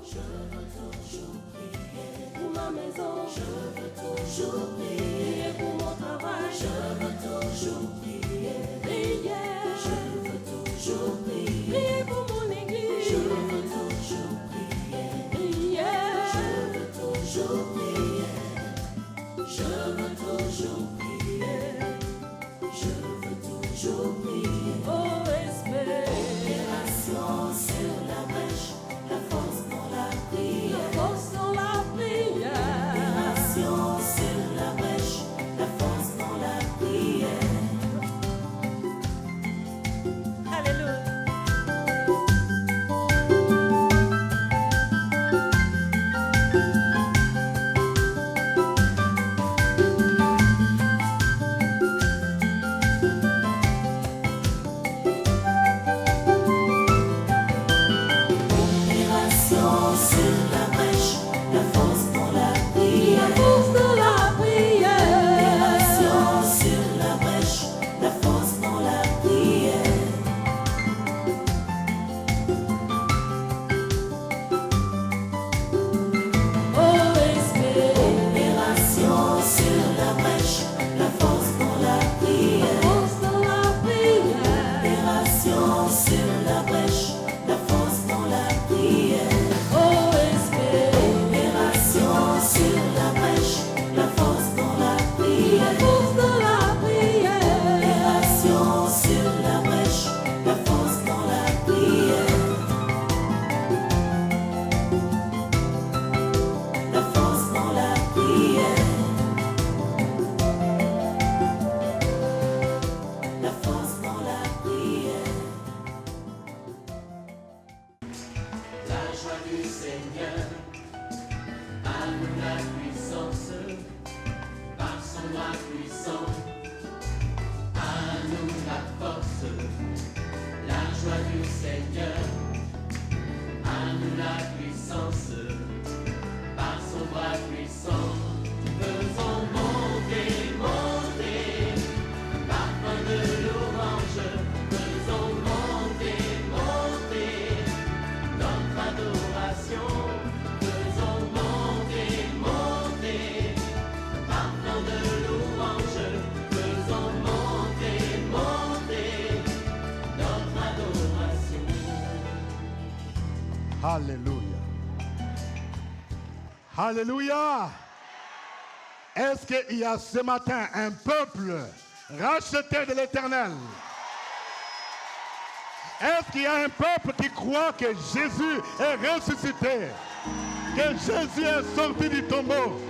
Je veux toujours prier. Pour ma maison, je veux toujours prier. Pour mon travail, je veux toujours prier. Je veux toujours prier. Prier pour mon église, je veux toujours prier. Je veux toujours prier. Je veux toujours prier. Je veux toujours prier. Oh, espère. Opération sur la brèche, la force dans la prière. La force dans la prière. Opération sur la brèche, la force dans la prière. Alléluia. Alléluia. Alléluia. Est-ce qu'il y a ce matin un peuple racheté de l'Éternel? Est-ce qu'il y a un peuple qui croit que Jésus est ressuscité? Que Jésus est sorti du tombeau?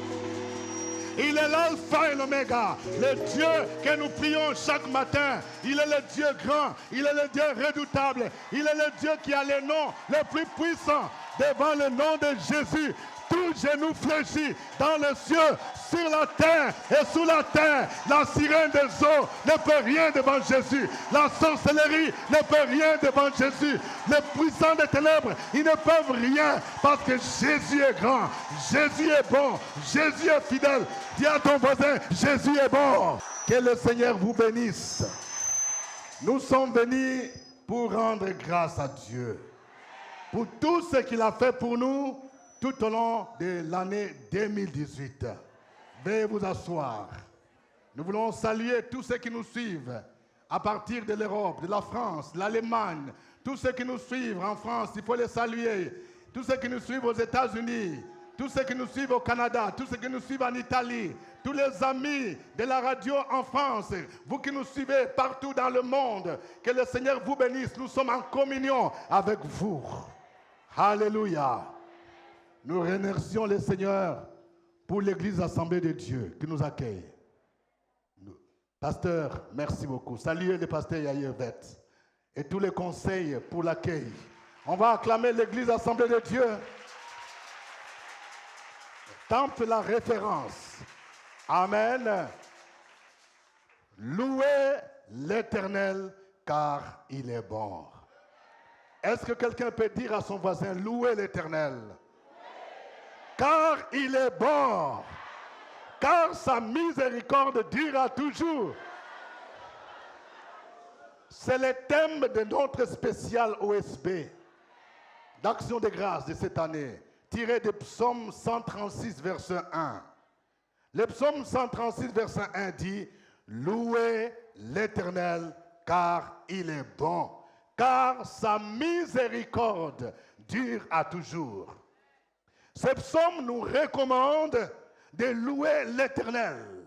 Il est l'alpha et l'oméga, le Dieu que nous prions chaque matin. Il est le Dieu grand, il est le Dieu redoutable. Il est le Dieu qui a le nom le plus puissant. Devant le nom de Jésus, tout genou fléchit dans le ciel, sur la terre et sous la terre. La sirène des eaux ne peut rien devant Jésus. La sorcellerie ne peut rien devant Jésus. Les puissants des ténèbres, ils ne peuvent rien parce que Jésus est grand, Jésus est bon, Jésus est fidèle. Dis à ton voisin, Jésus est bon. Que le Seigneur vous bénisse. Nous sommes venus pour rendre grâce à Dieu pour tout ce qu'il a fait pour nous tout au long de l'année 2018. Veuillez vous asseoir. Nous voulons saluer tous ceux qui nous suivent à partir de l'Europe, de la France, de l'Allemagne. Tous ceux qui nous suivent en France, il faut les saluer. Tous ceux qui nous suivent aux États-Unis, tous ceux qui nous suivent au Canada, tous ceux qui nous suivent en Italie, tous les amis de la radio en France, vous qui nous suivez partout dans le monde, que le Seigneur vous bénisse. Nous sommes en communion avec vous. Alléluia. Nous remercions le Seigneur pour l'Église Assemblée de Dieu qui nous accueille. Pasteur, merci beaucoup. Saluez le pasteur Yayevet et tous les conseils pour l'accueil. On va acclamer l'Église Assemblée de Dieu. Temple la référence. Amen. Louez l'Éternel car il est bon. Est-ce que quelqu'un peut dire à son voisin, louez l'Éternel? Car il est bon. Car sa miséricorde durera toujours. C'est le thème de notre spécial OSB. d'action de grâce de cette année, tiré de Psaume 136, verset 1. Le Psaume 136, verset 1 dit, « Louez l'Éternel, car il est bon, car sa miséricorde dure à toujours. » Ce psaume nous recommande de louer l'Éternel.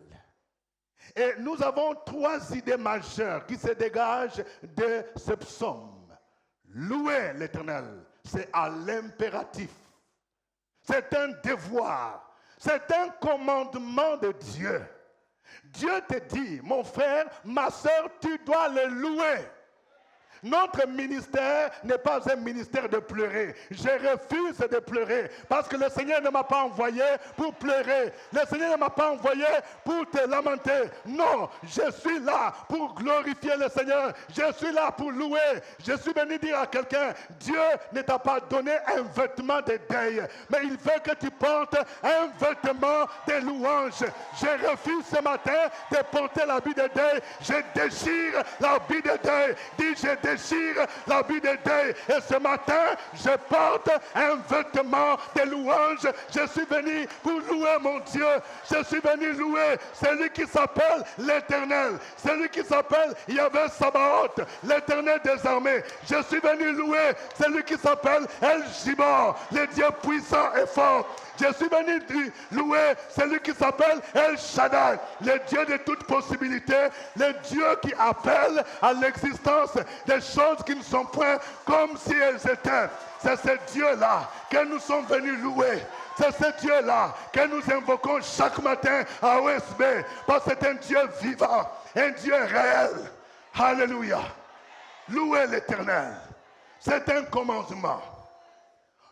Et nous avons 3 idées majeures qui se dégagent de ce psaume. Louer l'Éternel, c'est à l'impératif. C'est un devoir. C'est un commandement de Dieu. Dieu te dit, mon frère, ma soeur, tu dois le louer. Notre ministère n'est pas un ministère de pleurer. Je refuse de pleurer parce que le Seigneur ne m'a pas envoyé pour pleurer. Le Seigneur ne m'a pas envoyé pour te lamenter. Non, je suis là pour glorifier le Seigneur. Je suis là pour louer. Je suis venu dire à quelqu'un, Dieu ne t'a pas donné un vêtement de deuil, mais il veut que tu portes un vêtement de louange. Je refuse ce matin de porter l'habit de deuil. Je déchire l'habit de deuil. Dis, je déchire l'habit de deuil. Et ce matin, je porte un vêtement de louange. Je suis venu pour louer mon Dieu. Je suis venu louer celui qui s'appelle l'Éternel. Celui qui s'appelle Yahvé Sabaoth, l'Éternel des armées. Je suis venu louer celui qui s'appelle El Gibor, le Dieu puissant et fort. Je suis venu louer celui qui s'appelle El Shaddai, le Dieu de toute possibilité, le Dieu qui appelle à l'existence des choses qui ne sont point comme si elles étaient. C'est ce Dieu-là que nous sommes venus louer. C'est ce Dieu-là que nous invoquons chaque matin à OSB, parce que c'est un Dieu vivant, un Dieu réel. Alléluia. Louer l'Éternel, c'est un commandement.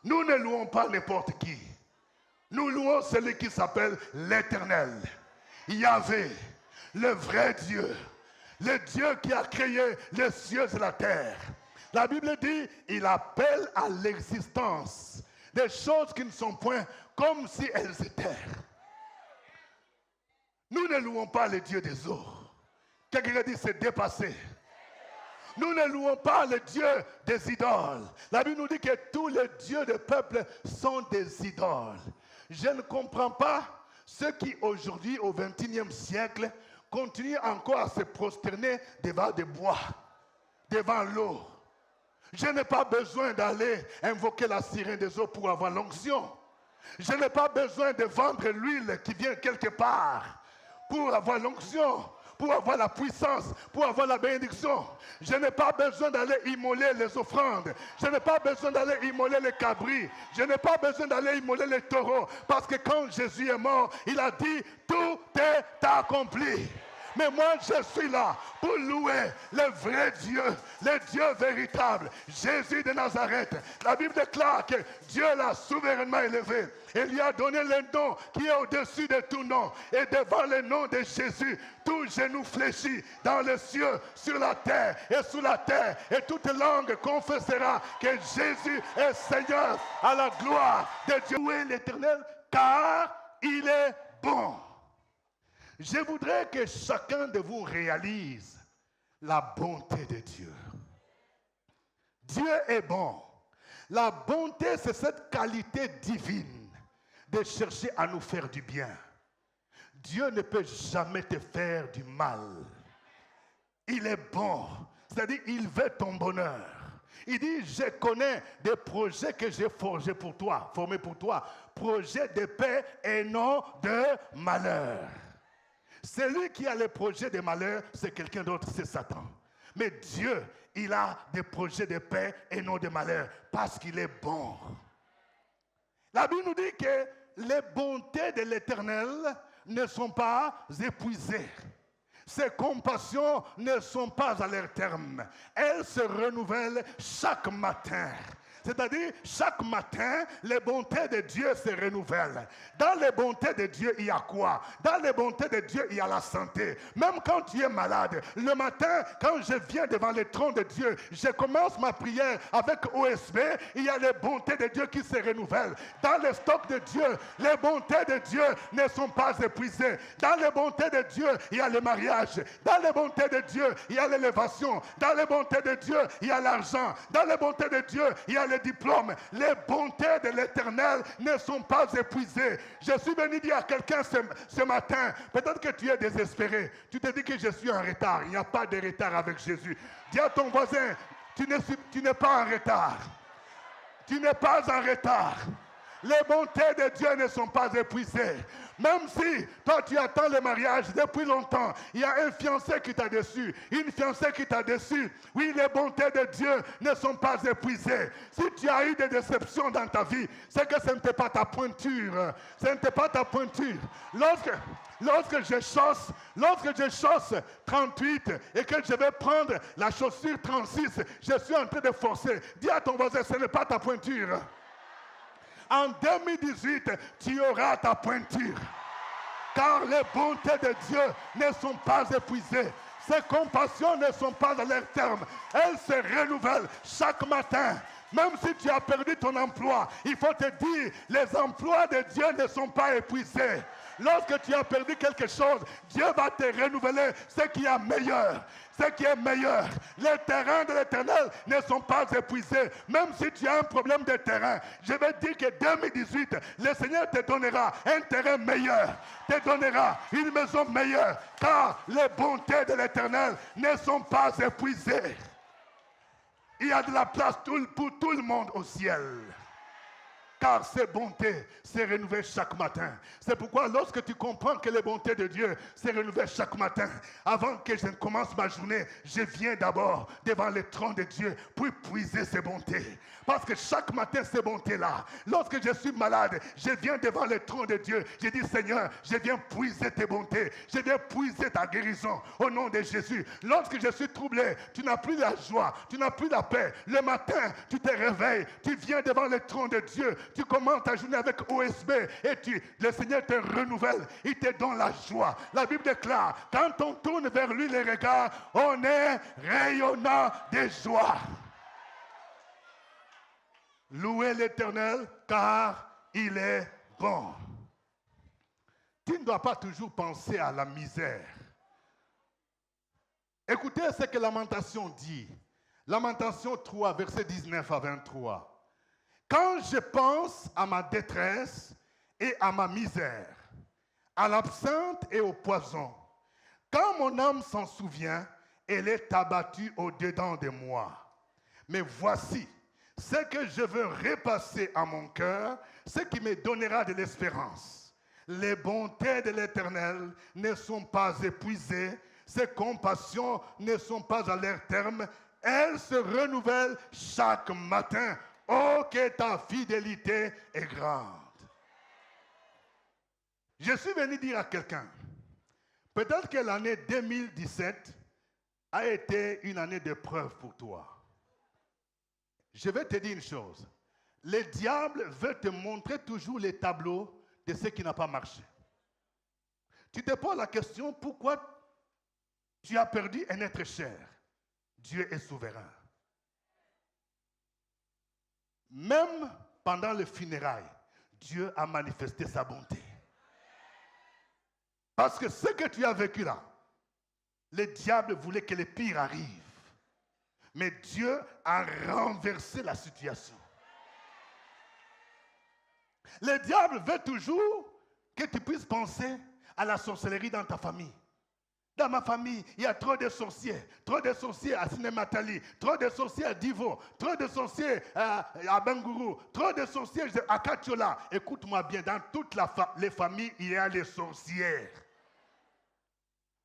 Nous ne louons pas n'importe qui. Nous louons celui qui s'appelle l'Éternel, Yahvé, le vrai Dieu, le Dieu qui a créé les cieux et la terre. La Bible dit, il appelle à l'existence des choses qui ne sont point comme si elles étaient. Nous ne louons pas le Dieu des eaux. Quelqu'un a dit, c'est dépassé. Nous ne louons pas le Dieu des idoles. La Bible nous dit que tous les dieux des peuples sont des idoles. Je ne comprends pas ceux qui aujourd'hui, au XXIe siècle, continuent encore à se prosterner devant des bois, devant l'eau. Je n'ai pas besoin d'aller invoquer la sirène des eaux pour avoir l'onction. Je n'ai pas besoin de vendre l'huile qui vient quelque part pour avoir l'onction, pour avoir la puissance, pour avoir la bénédiction. Je n'ai pas besoin d'aller immoler les offrandes. Je n'ai pas besoin d'aller immoler les cabris. Je n'ai pas besoin d'aller immoler les taureaux. Parce que quand Jésus est mort, il a dit, tout est accompli. Mais moi, je suis là pour louer le vrai Dieu, le Dieu véritable, Jésus de Nazareth. La Bible déclare que Dieu l'a souverainement élevé. Il lui a donné le nom qui est au-dessus de tout nom. Et devant le nom de Jésus, tout genou fléchit dans les cieux, sur la terre et sous la terre. Et toute langue confessera que Jésus est Seigneur, à la gloire de Dieu. Louez l'Éternel, car il est bon. Je voudrais que chacun de vous réalise la bonté de Dieu. Dieu est bon. La bonté, c'est cette qualité divine de chercher à nous faire du bien. Dieu ne peut jamais te faire du mal. Il est bon. C'est-à-dire, il veut ton bonheur. Il dit, je connais des projets que j'ai formés pour toi. Projets de paix et non de malheur. Celui qui a les projets de malheur, c'est quelqu'un d'autre, c'est Satan. Mais Dieu, il a des projets de paix et non de malheur, parce qu'il est bon. La Bible nous dit que les bontés de l'Éternel ne sont pas épuisées. Ses compassions ne sont pas à leur terme. Elles se renouvellent chaque matin. C'est-à-dire, chaque matin, les bontés de Dieu se renouvellent. Dans les bontés de Dieu, il y a quoi? Dans les bontés de Dieu, il y a la santé. Même quand tu es malade, le matin, quand je viens devant le trône de Dieu, je commence ma prière avec OSB, il y a les bontés de Dieu qui se renouvellent. Dans le stock de Dieu, les bontés de Dieu ne sont pas épuisées. Dans les bontés de Dieu, il y a le mariage. Dans les bontés de Dieu, il y a l'élévation. Dans les bontés de Dieu, il y a l'argent. Dans les bontés de Dieu, il y a le des diplômes. Les bontés de l'Éternel ne sont pas épuisées. Je suis venu dire à quelqu'un ce matin, peut-être que tu es désespéré. Tu te dis que je suis en retard. Il n'y a pas de retard avec Jésus. Dis à ton voisin, tu n'es pas en retard. Tu n'es pas en retard. Les bontés de Dieu ne sont pas épuisées. Même si toi tu attends le mariage depuis longtemps, il y a un fiancé qui t'a déçu, une fiancée qui t'a déçu. Oui, les bontés de Dieu ne sont pas épuisées. Si tu as eu des déceptions dans ta vie, c'est que ce n'était pas ta pointure. Ce n'était pas ta pointure. Lorsque je chausse 38 et que je vais prendre la chaussure 36, je suis en train de forcer. Dis à ton voisin, ce n'est pas ta pointure. En 2018, tu auras ta pointure. Car les bontés de Dieu ne sont pas épuisées. Ses compassions ne sont pas à leur terme. Elles se renouvellent chaque matin. Même si tu as perdu ton emploi, il faut te dire, les emplois de Dieu ne sont pas épuisés. Lorsque tu as perdu quelque chose, Dieu va te renouveler ce qui est meilleur. Ce qui est meilleur. Les terrains de l'Éternel ne sont pas épuisés. Même si tu as un problème de terrain, je vais dire que 2018, le Seigneur te donnera un terrain meilleur. Te donnera une maison meilleure. Car les bontés de l'Éternel ne sont pas épuisées. Il y a de la place pour tout le monde au ciel. Car ses bontés se renouvellent chaque matin. C'est pourquoi lorsque tu comprends que les bontés de Dieu se renouvellent chaque matin, avant que je ne commence ma journée, je viens d'abord devant le trône de Dieu pour puiser ses bontés. Parce que chaque matin, ces bontés-là, lorsque je suis malade, je viens devant le trône de Dieu. Je dis, Seigneur, je viens puiser tes bontés. Je viens puiser ta guérison au nom de Jésus. Lorsque je suis troublé, tu n'as plus la joie, tu n'as plus la paix. Le matin, tu te réveilles, tu viens devant le trône de Dieu. Tu commences ta journée avec OSB et le Seigneur te renouvelle. Il te donne la joie. La Bible déclare, quand on tourne vers lui les regards, on est rayonnant de joie. Louez l'Éternel car il est bon. Tu ne dois pas toujours penser à la misère. Écoutez ce que Lamentation dit. Lamentation 3, verset 19 à 23. Quand je pense à ma détresse et à ma misère, à l'absinthe et au poison, quand mon âme s'en souvient, elle est abattue au-dedans de moi. Mais voici ce que je veux repasser à mon cœur, ce qui me donnera de l'espérance. Les bontés de l'Éternel ne sont pas épuisées, ses compassions ne sont pas à leur terme, elles se renouvellent chaque matin. Oh, que ta fidélité est grande. Je suis venu dire à quelqu'un, peut-être que l'année 2017 a été une année d'épreuve pour toi. Je vais te dire une chose. Le diable veut te montrer toujours les tableaux de ce qui n'a pas marché. Tu te poses la question, pourquoi tu as perdu un être cher? Dieu est souverain. Même pendant les funérailles, Dieu a manifesté sa bonté. Parce que ce que tu as vécu là, le diable voulait que le pire arrive. Mais Dieu a renversé la situation. Le diable veut toujours que tu puisses penser à la sorcellerie dans ta famille. Dans ma famille, il y a trop de sorciers à Sinematali, trop de sorciers à Divo, trop de sorciers à Bengourou, trop de sorciers à Katiola. Écoute-moi bien, dans toutes les familles, il y a les sorcières.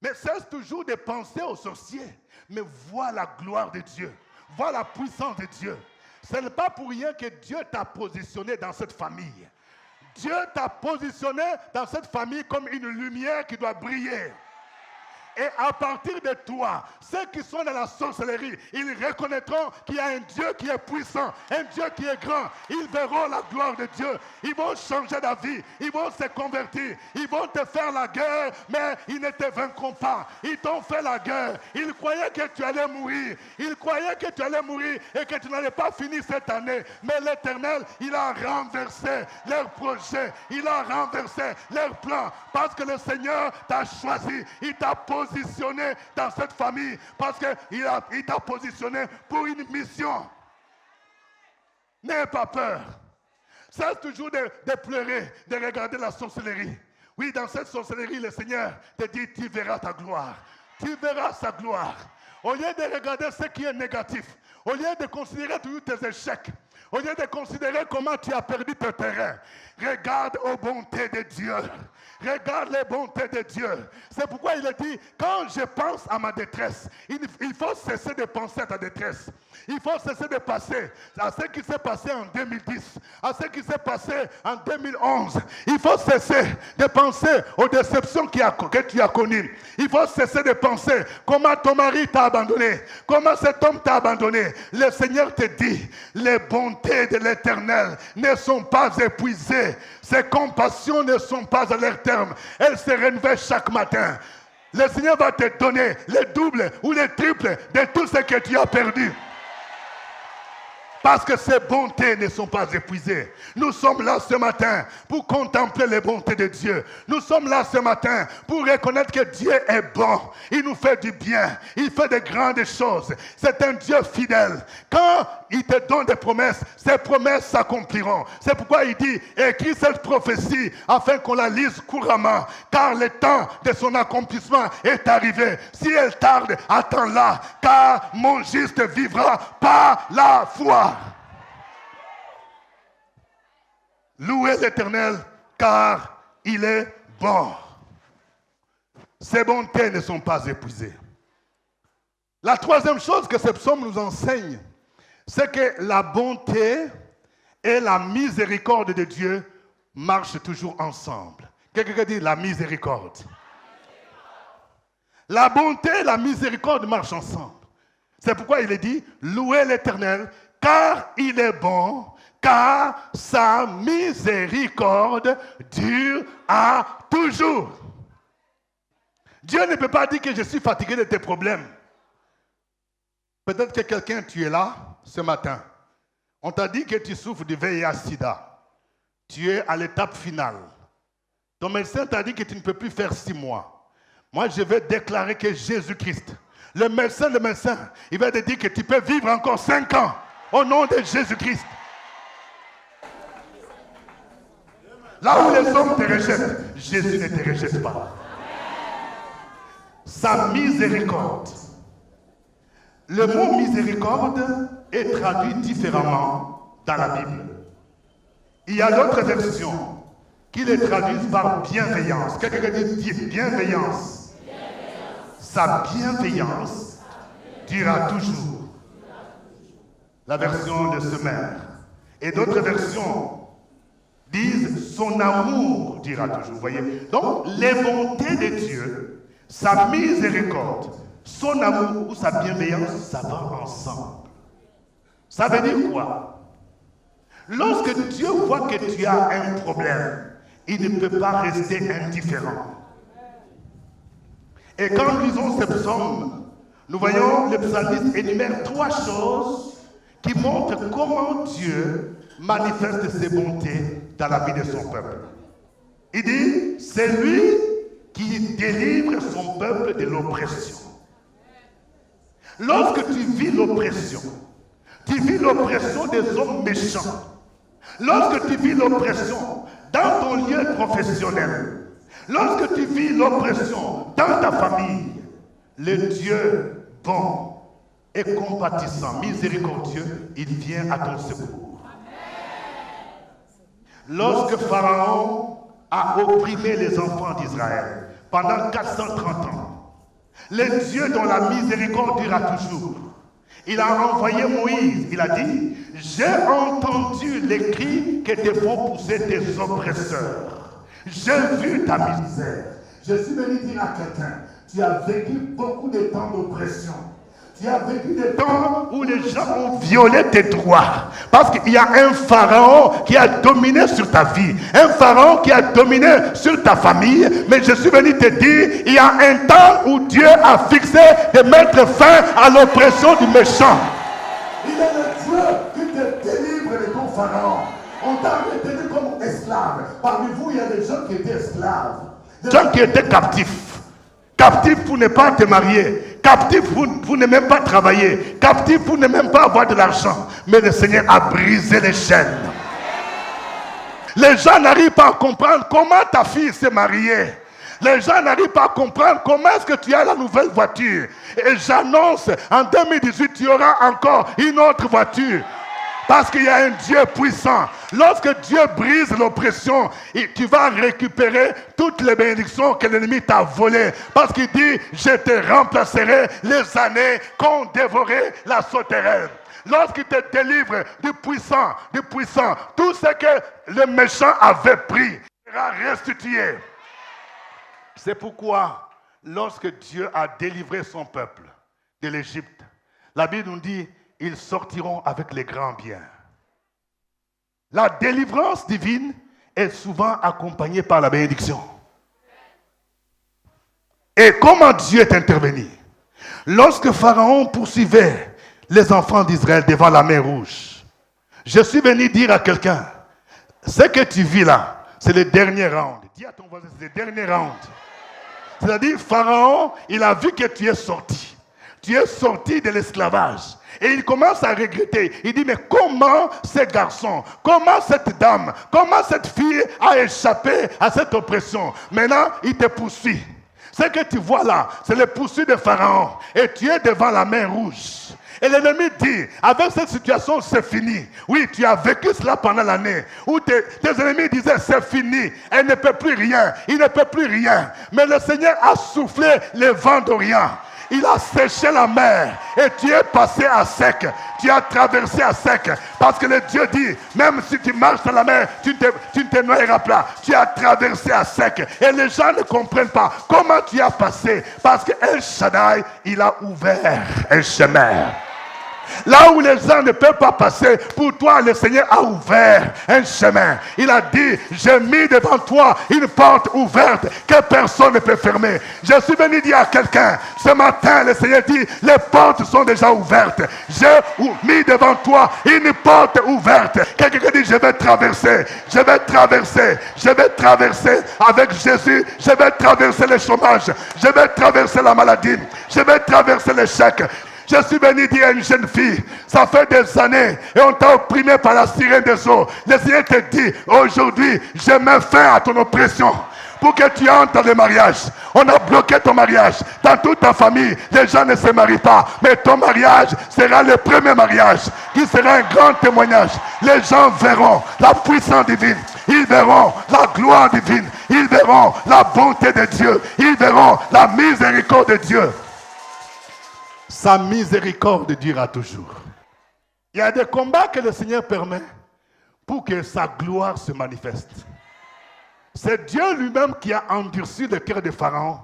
Mais cesse toujours de penser aux sorciers, mais vois la gloire de Dieu, vois la puissance de Dieu. Ce n'est pas pour rien que Dieu t'a positionné dans cette famille. Dieu t'a positionné dans cette famille comme une lumière qui doit briller. Et à partir de toi, ceux qui sont dans la sorcellerie, ils reconnaîtront qu'il y a un Dieu qui est puissant, un Dieu qui est grand. Ils verront la gloire de Dieu. Ils vont changer d'avis. Ils vont se convertir. Ils vont te faire la guerre, mais ils ne te vaincront pas. Ils t'ont fait la guerre. Ils croyaient que tu allais mourir. Ils croyaient que tu allais mourir et que tu n'allais pas finir cette année. Mais l'Éternel, il a renversé leurs projets. Il a renversé leurs plans. Parce que le Seigneur t'a choisi. Il t'a positionné dans cette famille parce qu'il t'a positionné pour une mission. N'aie pas peur. Cesse toujours de pleurer, de regarder la sorcellerie. Oui, dans cette sorcellerie, le Seigneur te dit, tu verras ta gloire. Tu verras sa gloire. Au lieu de regarder ce qui est négatif, au lieu de considérer toujours tes échecs, au lieu de considérer comment tu as perdu tes terrains, regarde aux bontés de Dieu. Regarde les bontés de Dieu. C'est pourquoi il a dit, quand je pense à ma détresse, il faut cesser de penser à ta détresse. Il faut cesser de penser à ce qui s'est passé en 2010, à ce qui s'est passé en 2011. Il faut cesser de penser aux déceptions que tu as connues. Il faut cesser de penser comment ton mari t'a abandonné, comment cet homme t'a abandonné. Le Seigneur te dit, les bontés de l'Éternel ne sont pas épuisées. Ses compassions ne sont pas à leur terme. Elles se renouvellent chaque matin. Le Seigneur va te donner le double ou le triple de tout ce que tu as perdu. Parce que ces bontés ne sont pas épuisées. Nous sommes là ce matin pour contempler les bontés de Dieu. Nous sommes là ce matin pour reconnaître que Dieu est bon. Il nous fait du bien. Il fait de grandes choses. C'est un Dieu fidèle. Quand il te donne des promesses, ces promesses s'accompliront. C'est pourquoi il dit, écris cette prophétie afin qu'on la lise couramment. Car le temps de son accomplissement est arrivé. Si elle tarde, attends-la. Car mon juste vivra par la foi. Louez l'Éternel, car il est bon. Ses bontés ne sont pas épuisées. La troisième chose que ce psaume nous enseigne, c'est que la bonté et la miséricorde de Dieu marchent toujours ensemble. Quelqu'un dit la miséricorde. La bonté et la miséricorde marchent ensemble. C'est pourquoi il est dit, louez l'Éternel, car il est bon, car sa miséricorde dure à toujours. Dieu ne peut pas dire que je suis fatigué de tes problèmes. Peut-être que quelqu'un, tu es là ce matin. On t'a dit que tu souffres du VIH-Sida. Tu es à l'étape finale. Ton médecin t'a dit que tu ne peux plus faire 6 mois. Moi, je vais déclarer que Jésus-Christ, le médecin, il va te dire que tu peux vivre encore 5 ans. Au nom de Jésus-Christ. Là où les hommes te rejettent, Jésus ne te rejette pas. Sa miséricorde. Le mot miséricorde est traduit différemment dans la Bible. Il y a d'autres versions qui le traduisent par bienveillance. Quelqu'un dit bienveillance. Sa bienveillance durera toujours. La version de Semeur. Et d'autres versions disent son amour durera toujours. Vous voyez? Donc, les bontés de Dieu, sa miséricorde, son amour ou sa bienveillance, ça va ensemble. Ça veut dire quoi? Lorsque Dieu voit que tu as un problème, il ne peut pas rester indifférent. Et quand nous lisons ce psaume, nous voyons le psalmiste énumère 3 choses qui montre comment Dieu manifeste ses bontés dans la vie de son peuple. Il dit, c'est lui qui délivre son peuple de l'oppression. Lorsque tu vis l'oppression des hommes méchants, lorsque tu vis l'oppression dans ton lieu professionnel, lorsque tu vis l'oppression dans ta famille, le Dieu bon et compatissant, miséricordieux, il vient à ton secours. Lorsque Pharaon a opprimé les enfants d'Israël pendant 430 ans, le Dieu dont la miséricorde durera toujours, il a envoyé Moïse, il a dit, j'ai entendu les cris que te font pousser tes oppresseurs. J'ai vu ta misère. Je suis venu dire à quelqu'un, tu as vécu beaucoup de temps d'oppression. Tu as vécu des temps où les gens ont violé tes droits. Parce qu'il y a un pharaon qui a dominé sur ta vie. Un pharaon qui a dominé sur ta famille. Mais je suis venu te dire, il y a un temps où Dieu a fixé de mettre fin à l'oppression du méchant. Il est le Dieu qui te délivre de ton pharaon. On t'a retenu comme esclave. Parmi vous, il y a des gens qui étaient esclaves. Des gens qui étaient captifs. Captif pour ne pas te marier, Captif, vous n'aimez même pas travailler. Captif, vous n'aimez même pas avoir de l'argent. Mais le Seigneur a brisé les chaînes. Les gens n'arrivent pas à comprendre comment ta fille s'est mariée. Les gens n'arrivent pas à comprendre comment est-ce que tu as la nouvelle voiture. Et j'annonce, en 2018, tu auras encore une autre voiture. Parce qu'il y a un Dieu puissant. Lorsque Dieu brise l'oppression, tu vas récupérer toutes les bénédictions que l'ennemi t'a volées. Parce qu'il dit, je te remplacerai les années qu'ont dévoré la sauterelle. Lorsqu'il te délivre du puissant, tout ce que le méchant avait pris sera restitué. C'est pourquoi, lorsque Dieu a délivré son peuple de l'Égypte, la Bible nous dit, ils sortiront avec les grands biens. La délivrance divine est souvent accompagnée par la bénédiction. Et comment Dieu est intervenu? Lorsque Pharaon poursuivait les enfants d'Israël devant la mer Rouge, je suis venu dire à quelqu'un, ce que tu vis là, c'est le dernier round. Dis à ton voisin, c'est le dernier round. C'est-à-dire, Pharaon, il a vu que tu es sorti. Tu es sorti de l'esclavage. Et il commence à regretter. Il dit, mais comment ces garçons, comment cette dame, comment cette fille a échappé à cette oppression? Maintenant, il te poursuit. Ce que tu vois là, c'est le poursuite de Pharaon. Et tu es devant la mer Rouge. Et l'ennemi dit, avec cette situation, c'est fini. Oui, tu as vécu cela pendant l'année, où tes ennemis disaient, c'est fini, elle ne peut plus rien, il ne peut plus rien. Mais le Seigneur a soufflé les vents d'Orient. Il a séché la mer et tu es passé à sec. Tu as traversé à sec. Parce que le Dieu dit, même si tu marches dans la mer, tu ne te noieras pas. Tu as traversé à sec. Et les gens ne comprennent pas comment tu as passé. Parce que El Shaddai, il a ouvert un chemin. Là où les gens ne peuvent pas passer, pour toi, le Seigneur a ouvert un chemin. Il a dit, j'ai mis devant toi une porte ouverte que personne ne peut fermer. Je suis venu dire à quelqu'un, ce matin, le Seigneur dit, les portes sont déjà ouvertes. J'ai mis devant toi une porte ouverte. Quelqu'un dit, je vais traverser, je vais traverser, je vais traverser avec Jésus, je vais traverser le chômage, je vais traverser la maladie, je vais traverser l'échec. Je suis venu dire à une jeune fille, ça fait des années et on t'a opprimé par la sirène des eaux. Le Seigneur te dit, aujourd'hui, je mets fin à ton oppression. Pour que tu entres dans le mariage. On a bloqué ton mariage. Dans toute ta famille, les gens ne se marient pas. Mais ton mariage sera le premier mariage qui sera un grand témoignage. Les gens verront la puissance divine. Ils verront la gloire divine. Ils verront la bonté de Dieu. Ils verront la miséricorde de Dieu. Sa miséricorde durera toujours. Il y a des combats que le Seigneur permet pour que sa gloire se manifeste. C'est Dieu lui-même qui a endurci le cœur de Pharaon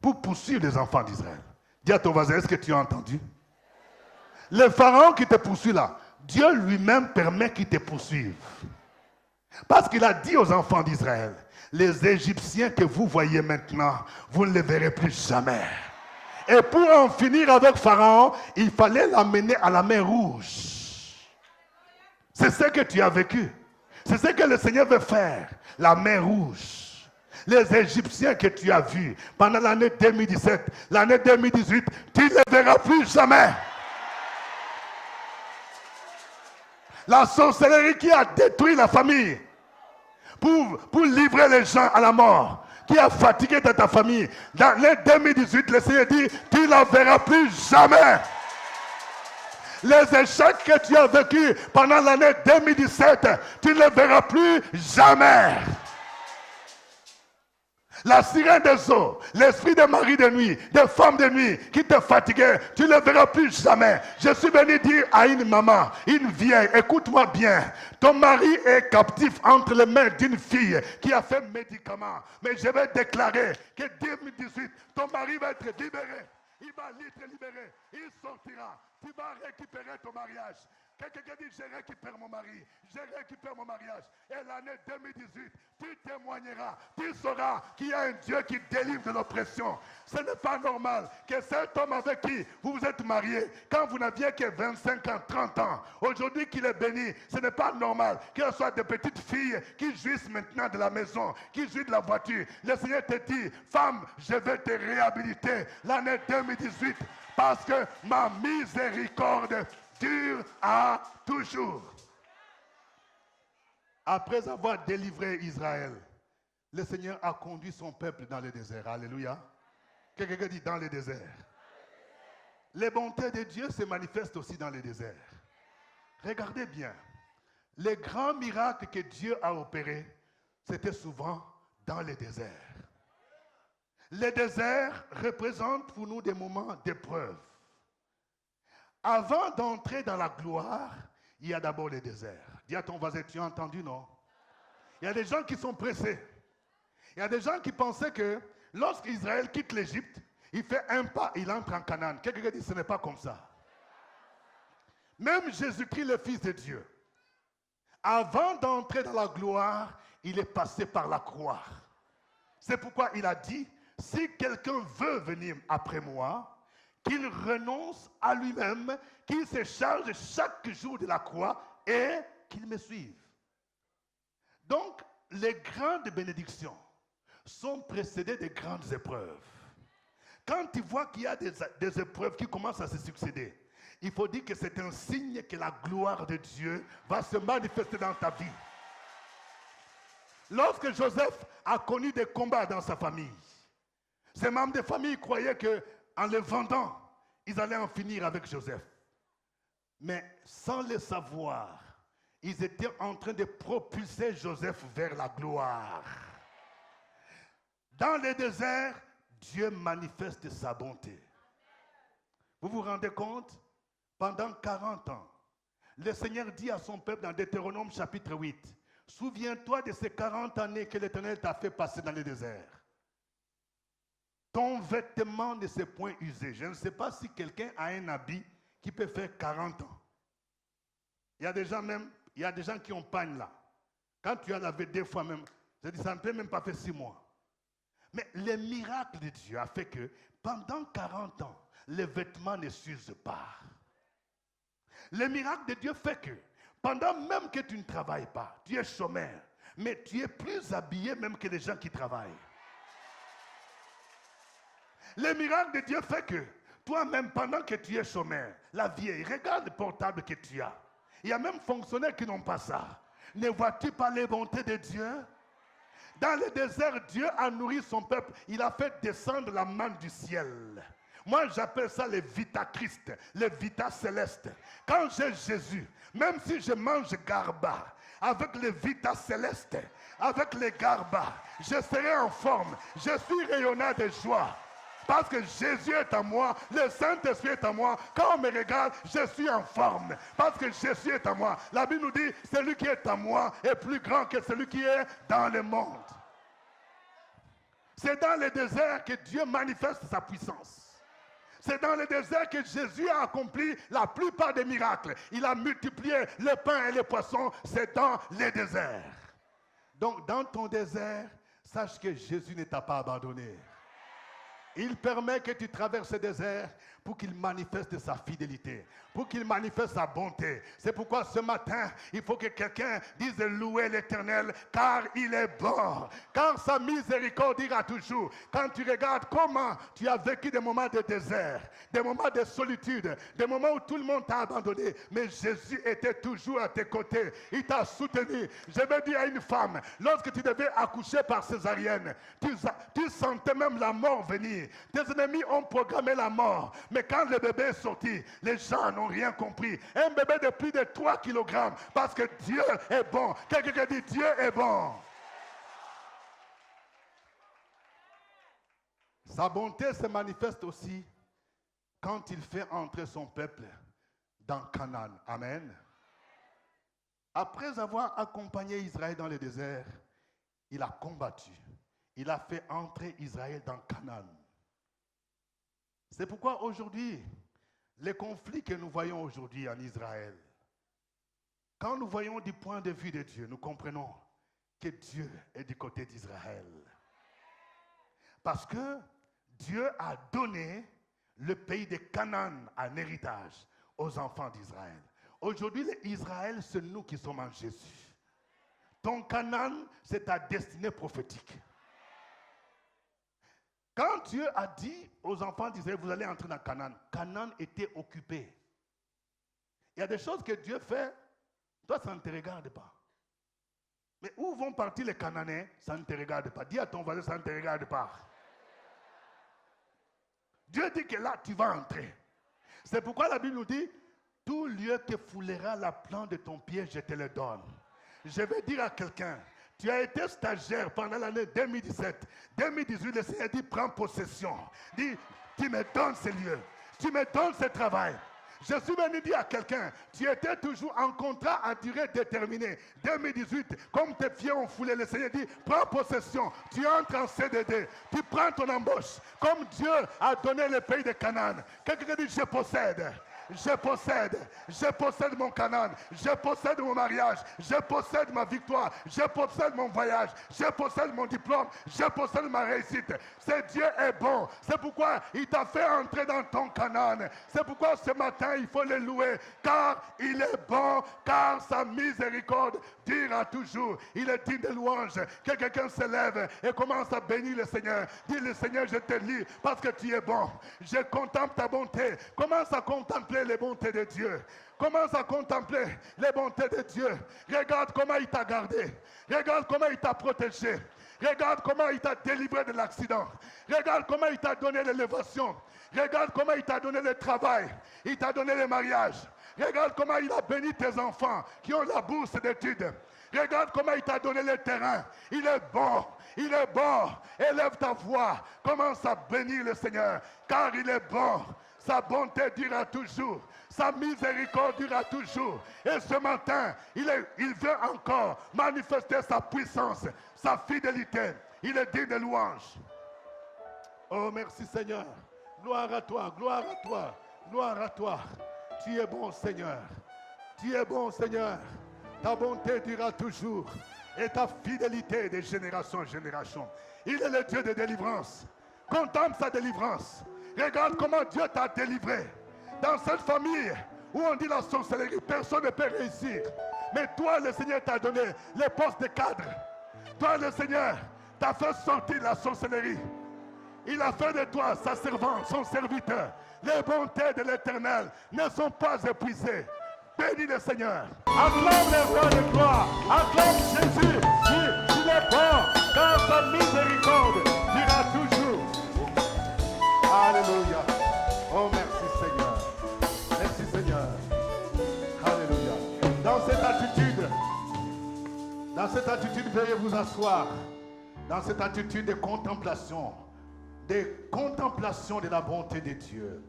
pour poursuivre les enfants d'Israël. Dis à ton voisin, est-ce que tu as entendu? Le Pharaon qui te poursuit là, Dieu lui-même permet qu'il te poursuive. Parce qu'il a dit aux enfants d'Israël, les Égyptiens que vous voyez maintenant, vous ne les verrez plus jamais. Et pour en finir avec Pharaon, il fallait l'amener à la mer Rouge. C'est ce que tu as vécu. C'est ce que le Seigneur veut faire. La mer Rouge. Les Égyptiens que tu as vus pendant l'année 2017, l'année 2018, tu ne les verras plus jamais. La sorcellerie qui a détruit la famille pour livrer les gens à la mort, qui a fatigué de ta famille. Dans l'année 2018, le Seigneur dit, tu ne la verras plus jamais. Les échecs que tu as vécus pendant l'année 2017, tu ne les verras plus jamais. La sirène des eaux, l'esprit de mari de nuit, des femmes de nuit qui te fatiguaient, tu ne le verras plus jamais. Je suis venu dire à une maman, une vieille, écoute-moi bien, ton mari est captif entre les mains d'une fille qui a fait médicament. Mais je vais déclarer que 2018, ton mari va être libéré. Il va être libéré. Il sortira. Tu vas récupérer ton mariage. Quelqu'un dit, je récupère mon mari, je récupère mon mariage. Et l'année 2018, tu témoigneras, tu sauras qu'il y a un Dieu qui délivre de l'oppression. Ce n'est pas normal que cet homme avec qui vous vous êtes marié, quand vous n'aviez que 25 ans, 30 ans, aujourd'hui qu'il est béni, ce n'est pas normal qu'il soit des petites filles qui jouissent maintenant de la maison, qui jouissent de la voiture. Le Seigneur te dit, femme, je vais te réhabiliter l'année 2018 parce que ma miséricorde dure à toujours. Après avoir délivré Israël, le Seigneur a conduit son peuple dans le désert. Alléluia. Quelqu'un dit dans le désert. Les bontés de Dieu se manifestent aussi dans le désert. Regardez bien. Les grands miracles que Dieu a opérés, c'était souvent dans le désert. Le désert représente pour nous des moments d'épreuve. Avant d'entrer dans la gloire, il y a d'abord le désert. Dis à ton voisin, tu as entendu, non? Il y a des gens qui sont pressés. Il y a des gens qui pensaient que lorsqu'Israël quitte l'Égypte, il fait un pas, il entre en Canaan. Quelqu'un dit, ce n'est pas comme ça. Même Jésus-Christ, le Fils de Dieu, avant d'entrer dans la gloire, il est passé par la croix. C'est pourquoi il a dit, si quelqu'un veut venir après moi, qu'il renonce à lui-même, qu'il se charge chaque jour de la croix et qu'il me suive. Donc, les grandes bénédictions sont précédées de grandes épreuves. Quand tu vois qu'il y a des épreuves qui commencent à se succéder, il faut dire que c'est un signe que la gloire de Dieu va se manifester dans ta vie. Lorsque Joseph a connu des combats dans sa famille, ses membres de famille croyaient qu'en le vendant, ils allaient en finir avec Joseph. Mais sans le savoir, ils étaient en train de propulser Joseph vers la gloire. Dans le désert, Dieu manifeste sa bonté. Vous vous rendez compte? Pendant 40 ans, le Seigneur dit à son peuple dans Deutéronome chapitre 8, « Souviens-toi de ces 40 années que l'Éternel t'a fait passer dans le désert. Ton vêtement ne s'est point usé. » Je ne sais pas si quelqu'un a un habit qui peut faire 40 ans. Il y a des gens qui ont pagne là. Quand tu as lavé 2 fois même, je dis ça ne peut même pas faire 6 mois. Mais le miracle de Dieu a fait que pendant 40 ans, les vêtements ne s'usent pas. Le miracle de Dieu fait que pendant même que tu ne travailles pas, tu es chômeur, mais tu es plus habillé même que les gens qui travaillent. Le miracle de Dieu fait que toi-même, pendant que tu es chômeur, la vieille, regarde le portable que tu as. Il y a même fonctionnaires qui n'ont pas ça. Ne vois-tu pas les bontés de Dieu? Dans le désert, Dieu a nourri son peuple. Il a fait descendre la manne du ciel. Moi, j'appelle ça les vita Christ, les vita célestes. Quand j'ai Jésus, même si je mange garba, avec les vita célestes, avec les garba, je serai en forme. Je suis rayonnant de joie. Parce que Jésus est à moi, le Saint-Esprit est à moi. Quand on me regarde, je suis en forme. Parce que Jésus est à moi. La Bible nous dit, celui qui est à moi est plus grand que celui qui est dans le monde. C'est dans le désert que Dieu manifeste sa puissance. C'est dans le désert que Jésus a accompli la plupart des miracles. Il a multiplié le pain et les poissons. C'est dans le désert. Donc, dans ton désert, sache que Jésus ne t'a pas abandonné. Il permet que tu traverses le désert pour qu'il manifeste sa fidélité, pour qu'il manifeste sa bonté. C'est pourquoi ce matin, il faut que quelqu'un dise louer l'Éternel, car il est bon, car sa miséricorde ira toujours. Quand tu regardes comment tu as vécu des moments de désert, des moments de solitude, des moments où tout le monde t'a abandonné, mais Jésus était toujours à tes côtés. Il t'a soutenu. Je vais dire à une femme, lorsque tu devais accoucher par césarienne, tu sentais même la mort venir. Tes ennemis ont programmé la mort. Mais quand le bébé est sorti, les gens n'ont rien compris. Un bébé de plus de 3 kilogrammes. Parce que Dieu est bon. Quelqu'un dit Dieu est bon. Sa bonté se manifeste aussi quand il fait entrer son peuple dans Canaan. Amen. Après avoir accompagné Israël dans le désert, il a combattu. Il a fait entrer Israël dans Canaan. C'est pourquoi aujourd'hui, les conflits que nous voyons aujourd'hui en Israël, Quand nous voyons du point de vue de Dieu, nous comprenons que Dieu est du côté d'Israël. Parce que Dieu a donné le pays de Canaan en héritage aux enfants d'Israël. Aujourd'hui, Israël, c'est nous qui sommes en Jésus. Ton Canaan, c'est ta destinée prophétique. Quand Dieu a dit aux enfants d'Israël, vous allez entrer dans Canaan, Canaan était occupé. Il y a des choses que Dieu fait, toi, ça ne te regarde pas. Mais où vont partir les Cananéens, ça ne te regarde pas. Dis à ton voisin, ça ne te regarde pas. Dieu dit que là, tu vas entrer. C'est pourquoi la Bible nous dit, tout lieu que foulera la plante de ton pied, je te le donne. Je vais dire à quelqu'un, tu as été stagiaire pendant l'année 2017. 2018, le Seigneur dit, prends possession. Dis, tu me donnes ce lieu. Tu me donnes ce travail. Je suis venu dire à quelqu'un, tu étais toujours en contrat à durée déterminée. 2018, comme tes pieds ont foulé, le Seigneur dit, prends possession. Tu entres en CDD. Tu prends ton embauche. Comme Dieu a donné le pays de Canaan. Quelqu'un dit, je possède. Je possède mon Canaan, je possède mon mariage, je possède ma victoire, je possède mon voyage, je possède mon diplôme, je possède ma réussite. C'est Dieu est bon, c'est pourquoi il t'a fait entrer dans ton Canaan. C'est pourquoi ce matin il faut le louer, car il est bon, car sa miséricorde dura toujours. Il est digne de louange. Que quelqu'un se lève et commence à bénir le Seigneur. Dis le Seigneur, je te lis parce que tu es bon. Je contemple ta bonté. Commence à contempler les bontés de Dieu. Commence à contempler les bontés de Dieu. Regarde comment il t'a gardé. Regarde comment il t'a protégé. Regarde comment il t'a délivré de l'accident. Regarde comment il t'a donné l'élévation. Regarde comment il t'a donné le travail. Il t'a donné le mariage. Regarde comment il a béni tes enfants qui ont la bourse d'études. Regarde comment il t'a donné le terrain. Il est bon. Il est bon. Élève ta voix. Commence à bénir le Seigneur. Car il est bon. Sa bonté durera toujours. Sa miséricorde durera toujours. Et ce matin, il veut encore manifester sa puissance, sa fidélité. Il est digne de louange. Oh, merci Seigneur. Gloire à toi, gloire à toi, gloire à toi. Tu es bon Seigneur. Tu es bon Seigneur. Ta bonté durera toujours. Et ta fidélité de génération en génération. Il est le Dieu de délivrance. Contemple sa délivrance. Regarde comment Dieu t'a délivré. Dans cette famille où on dit la sorcellerie, personne ne peut réussir. Mais toi, le Seigneur t'a donné les postes de cadre. Toi, le Seigneur t'a fait sortir la sorcellerie. Il a fait de toi sa servante, son serviteur. Les bontés de l'Éternel ne sont pas épuisées. Bénis le Seigneur. Acclame le roi de gloire. Acclame Jésus. Il est bon, car sa miséricorde durera toujours. Alléluia. Oh, merci Seigneur. Merci Seigneur. Alléluia. Dans cette attitude, veuillez vous asseoir. Dans cette attitude de contemplation de la bonté de Dieu.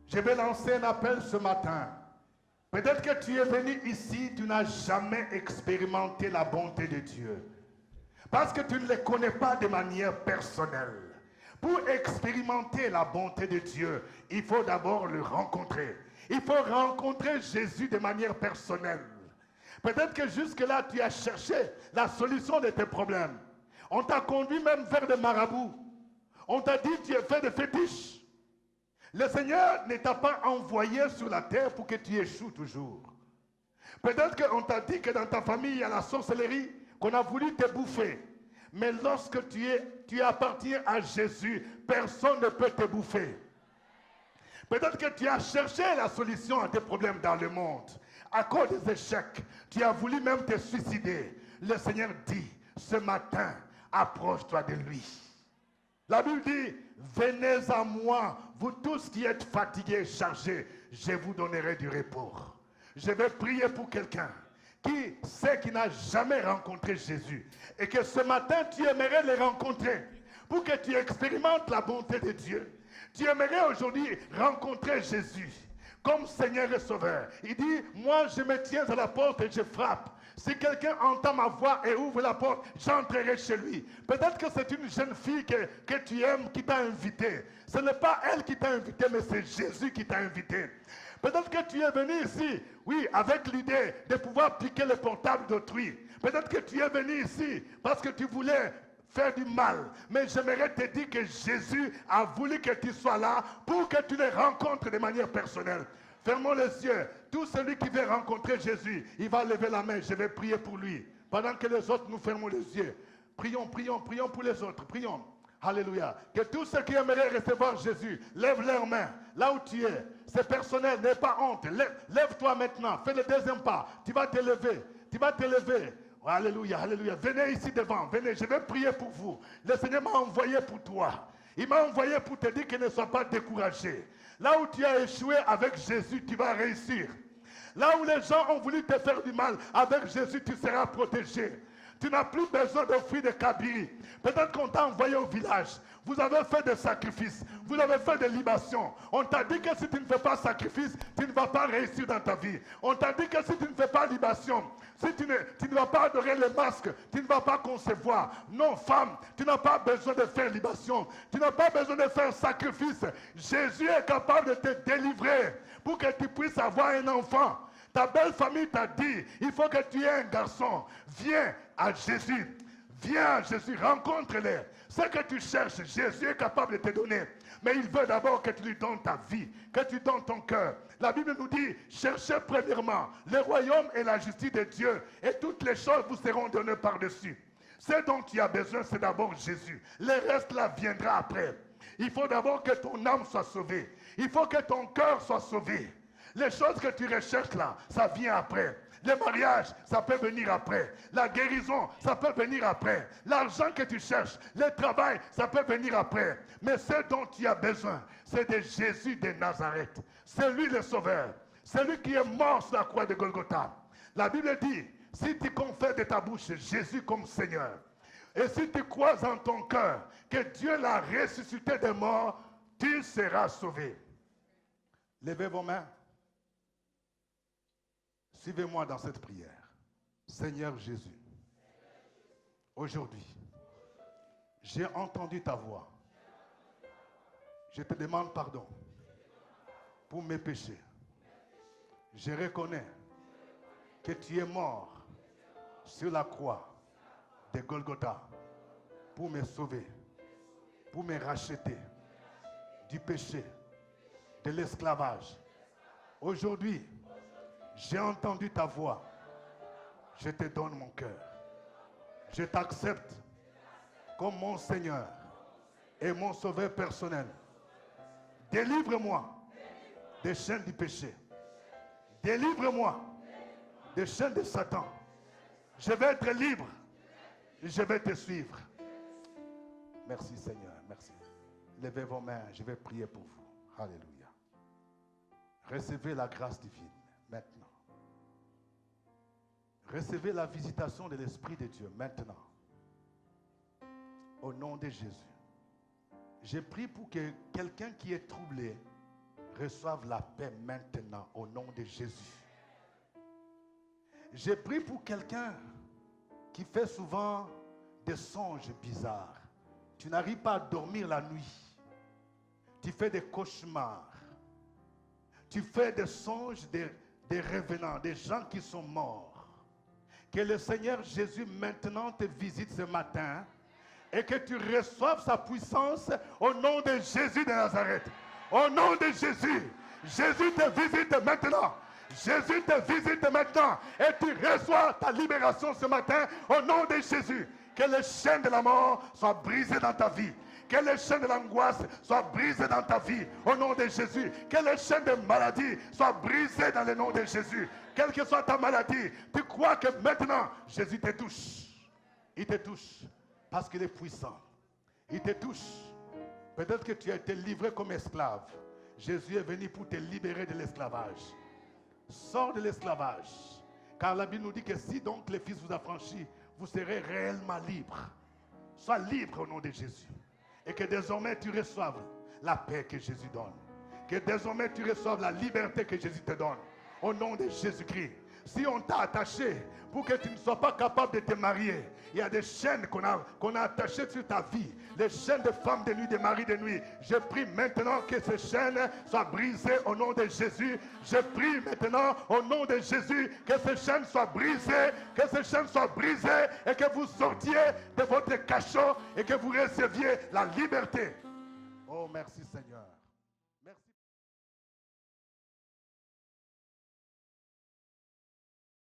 Je vais lancer un appel ce matin. Peut-être que tu es venu ici, tu n'as jamais expérimenté la bonté de Dieu. Parce que tu ne le connais pas de manière personnelle. Pour expérimenter la bonté de Dieu, il faut d'abord le rencontrer. Il faut rencontrer Jésus de manière personnelle. Peut-être que jusque-là, tu as cherché la solution de tes problèmes. On t'a conduit même vers des marabouts. On t'a dit tu es fait de fétiches. Le Seigneur ne t'a pas envoyé sur la terre pour que tu échoues toujours. Peut-être qu'on t'a dit que dans ta famille, il y a la sorcellerie, qu'on a voulu te bouffer. Mais lorsque tu appartiens à Jésus, personne ne peut te bouffer. Peut-être que tu as cherché la solution à tes problèmes dans le monde. À cause des échecs, tu as voulu même te suicider. Le Seigneur dit, ce matin, approche-toi de lui. La Bible dit, venez à moi, vous tous qui êtes fatigués et chargés, je vous donnerai du repos. Je vais prier pour quelqu'un qui sait qu'il n'a jamais rencontré Jésus et que ce matin tu aimerais le rencontrer pour que tu expérimentes la bonté de Dieu. Tu aimerais aujourd'hui rencontrer Jésus comme Seigneur et Sauveur. Il dit, moi je me tiens à la porte et je frappe. Si quelqu'un entend ma voix et ouvre la porte, j'entrerai chez lui. Peut-être que c'est une jeune fille que tu aimes qui t'a invité. Ce n'est pas elle qui t'a invité, mais c'est Jésus qui t'a invité. Peut-être que tu es venu ici, oui, avec l'idée de pouvoir piquer le portable d'autrui. Peut-être que tu es venu ici parce que tu voulais faire du mal. Mais j'aimerais te dire que Jésus a voulu que tu sois là pour que tu le rencontres de manière personnelle. Fermons les yeux. Tout celui qui veut rencontrer Jésus, il va lever la main. Je vais prier pour lui. Pendant que les autres, nous fermons les yeux. Prions, prions, prions pour les autres. Prions. Alléluia. Que tous ceux qui aimeraient recevoir Jésus, lèvent leurs mains. Là où tu es, c'est personnel, n'aie pas honte. Lève-toi maintenant. Fais le deuxième pas. Tu vas te lever. Tu vas te lever. Alléluia, alléluia. Venez ici devant. Venez, je vais prier pour vous. Le Seigneur m'a envoyé pour toi. Il m'a envoyé pour te dire qu'il ne soit pas découragé. Là où tu as échoué avec Jésus, tu vas réussir. Là où les gens ont voulu te faire du mal, avec Jésus, tu seras protégé. Tu n'as plus besoin d'offrir de Kabylie. Peut-être qu'on t'a envoyé au village. Vous avez fait des sacrifices. Vous avez fait des libations. On t'a dit que si tu ne fais pas sacrifice, tu ne vas pas réussir dans ta vie. On t'a dit que si tu ne fais pas libation, si tu ne vas pas adorer les masques, tu ne vas pas concevoir. Non, femme, tu n'as pas besoin de faire libation. Tu n'as pas besoin de faire sacrifice. Jésus est capable de te délivrer pour que tu puisses avoir un enfant. Ta belle famille t'a dit, il faut que tu aies un garçon. Viens à Jésus. Viens à Jésus, rencontre-les. Ce que tu cherches, Jésus est capable de te donner. Mais il veut d'abord que tu lui donnes ta vie, que tu donnes ton cœur. La Bible nous dit, cherchez premièrement le royaume et la justice de Dieu, et toutes les choses vous seront données par-dessus. Ce dont tu as besoin, c'est d'abord Jésus. Le reste là viendra après. Il faut d'abord que ton âme soit sauvée. Il faut que ton cœur soit sauvé. Les choses que tu recherches là, ça vient après. Le mariage, ça peut venir après. La guérison, ça peut venir après. L'argent que tu cherches, le travail, ça peut venir après. Mais ce dont tu as besoin, c'est de Jésus de Nazareth. C'est lui le sauveur. C'est lui qui est mort sur la croix de Golgotha. La Bible dit, si tu confesses de ta bouche Jésus comme Seigneur, et si tu crois en ton cœur que Dieu l'a ressuscité des morts, tu seras sauvé. Levez vos mains. Suivez-moi dans cette prière. Seigneur Jésus, aujourd'hui, j'ai entendu ta voix. Je te demande pardon pour mes péchés. Je reconnais que tu es mort sur la croix de Golgotha pour me sauver, pour me racheter du péché, de l'esclavage. Aujourd'hui, j'ai entendu ta voix. Je te donne mon cœur. Je t'accepte comme mon Seigneur et mon Sauveur personnel. Délivre-moi des chaînes du péché. Délivre-moi des chaînes de Satan. Je vais être libre. Je vais te suivre. Merci Seigneur. Merci. Levez vos mains. Je vais prier pour vous. Alléluia. Recevez la grâce divine maintenant. Recevez la visitation de l'Esprit de Dieu maintenant. Au nom de Jésus. Je prie pour que quelqu'un qui est troublé reçoive la paix maintenant au nom de Jésus. Je prie pour quelqu'un qui fait souvent des songes bizarres. Tu n'arrives pas à dormir la nuit. Tu fais des cauchemars. Tu fais des songes des revenants, des gens qui sont morts. Que le Seigneur Jésus maintenant te visite ce matin et que tu reçoives sa puissance au nom de Jésus de Nazareth. Au nom de Jésus, Jésus te visite maintenant. Jésus te visite maintenant et tu reçois ta libération ce matin au nom de Jésus. Que les chaînes de la mort soient brisées dans ta vie. Que les chaînes de l'angoisse soient brisées dans ta vie au nom de Jésus. Que les chaînes de maladie soient brisées dans le nom de Jésus. Quelle que soit ta maladie, tu crois que maintenant Jésus te touche. Il te touche parce qu'il est puissant. Il te touche. Peut-être que tu as été livré comme esclave. Jésus est venu pour te libérer de l'esclavage. Sors de l'esclavage. Car la Bible nous dit que si donc le Fils vous a franchi, vous serez réellement libre. Sois libre au nom de Jésus. Et que désormais tu reçoives la paix que Jésus donne. Que désormais tu reçoives la liberté que Jésus te donne. Au nom de Jésus-Christ. Si on t'a attaché pour que tu ne sois pas capable de te marier, il y a des chaînes qu'on a attachées sur ta vie. Les chaînes de femmes de nuit, de maris de nuit. Je prie maintenant que ces chaînes soient brisées au nom de Jésus. Je prie maintenant au nom de Jésus que ces chaînes soient brisées, et que vous sortiez de votre cachot et que vous receviez la liberté. Oh, merci Seigneur.